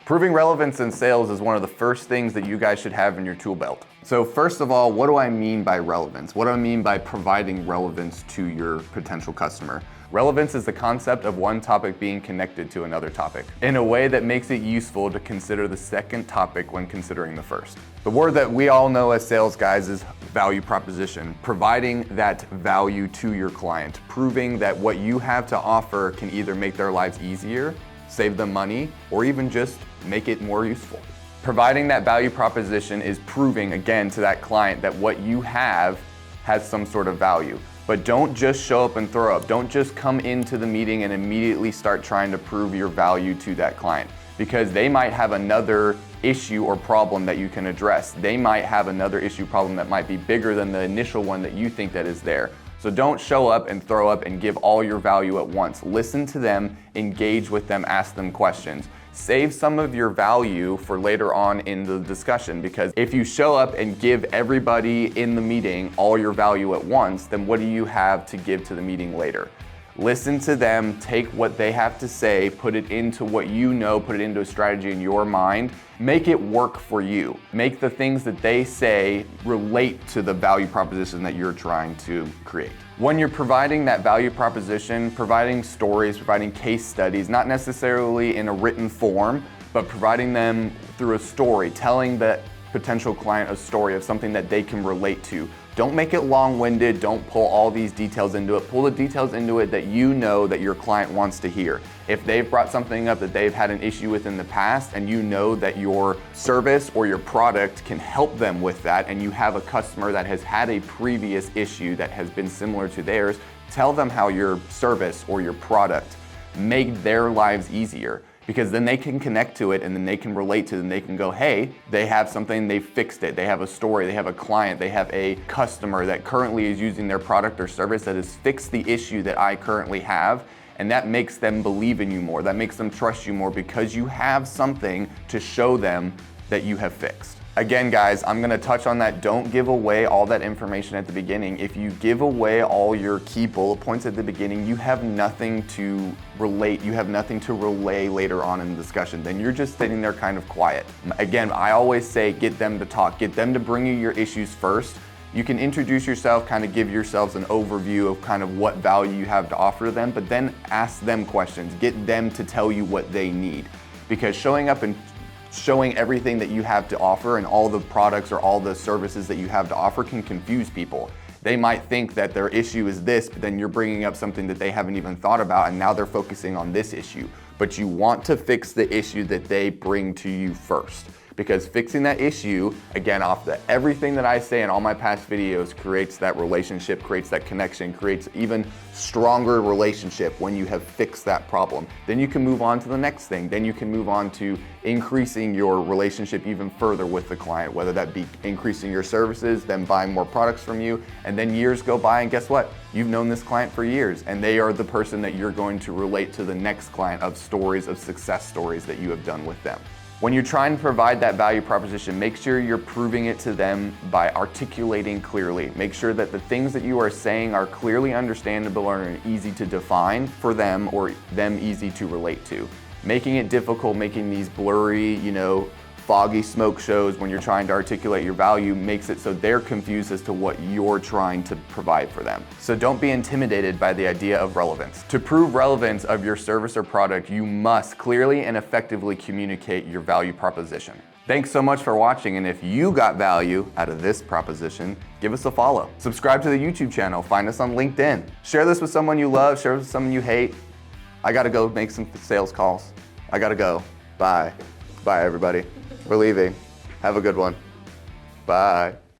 Proving relevance in sales is one of the first things that you guys should have in your tool belt. So first of all, what do I mean by relevance? What do I mean by providing relevance to your potential customer? Relevance is the concept of one topic being connected to another topic in a way that makes it useful to consider the second topic when considering the first. The word that we all know as sales guys is value proposition, providing that value to your client, proving that what you have to offer can either make their lives easier, save them money, or even just make it more useful. Providing that value proposition is proving again to that client that what you have has some sort of value. But don't just show up and throw up. Don't just come into the meeting and immediately start trying to prove your value to that client, because they might have another issue or problem that you can address. They might have another issue problem that might be bigger than the initial one that you think that is there. So don't show up and throw up and give all your value at once. Listen to them, engage with them, ask them questions. Save some of your value for later on in the discussion, because if you show up and give everybody in the meeting all your value at once, then what do you have to give to the meeting later? Listen to them, take what they have to say, put it into what you know, put it into a strategy in your mind, make it work for you. Make the things that they say relate to the value proposition that you're trying to create. When you're providing that value proposition, providing stories, providing case studies, not necessarily in a written form, but providing them through a story, telling that potential client a story of something that they can relate to. Don't make it long-winded, don't pull all these details into it. Pull the details into it that you know that your client wants to hear. If they've brought something up that they've had an issue with in the past and you know that your service or your product can help them with that, and you have a customer that has had a previous issue that has been similar to theirs, tell them how your service or your product made their lives easier. Because then they can connect to it and then they can relate to it and they can go, hey, they have something, they fixed it, they have a story, they have a client, they have a customer that currently is using their product or service that has fixed the issue that I currently have. And that makes them believe in you more, that makes them trust you more, because you have something to show them that you have fixed. Again, guys, I'm gonna touch on that. Don't give away all that information at the beginning. If you give away all your key bullet points at the beginning, you have nothing to relate, you have nothing to relay later on in the discussion. Then you're just sitting there kind of quiet. Again, I always say get them to talk, get them to bring you your issues first. You can introduce yourself, kind of give yourselves an overview of kind of what value you have to offer them, but then ask them questions. Get them to tell you what they need. Because showing up and showing everything that you have to offer and all the products or all the services that you have to offer can confuse people. They might think that their issue is this, but then you're bringing up something that they haven't even thought about, and now they're focusing on this issue. But you want to fix the issue that they bring to you first. Because fixing that issue, again, off the everything that I say in all my past videos, creates that relationship, creates that connection, creates even stronger relationship when you have fixed that problem. Then you can move on to the next thing. Then you can move on to increasing your relationship even further with the client, whether that be increasing your services, then buying more products from you, and then years go by and guess what? You've known this client for years, and they are the person that you're going to relate to the next client of stories, of success stories that you have done with them. When you're trying to provide that value proposition, make sure you're proving it to them by articulating clearly. Make sure that the things that you are saying are clearly understandable and easy to define for them, or them easy to relate to. Making it difficult, making these blurry, foggy smoke shows when you're trying to articulate your value makes it so they're confused as to what you're trying to provide for them. So don't be intimidated by the idea of relevance. To prove relevance of your service or product, you must clearly and effectively communicate your value proposition. Thanks so much for watching, and if you got value out of this proposition, give us a follow. Subscribe to the YouTube channel, find us on LinkedIn. Share this with someone you love, share this with someone you hate. I gotta go make some sales calls. I gotta go. Bye. Bye, everybody. We're leaving. Have a good one. Bye.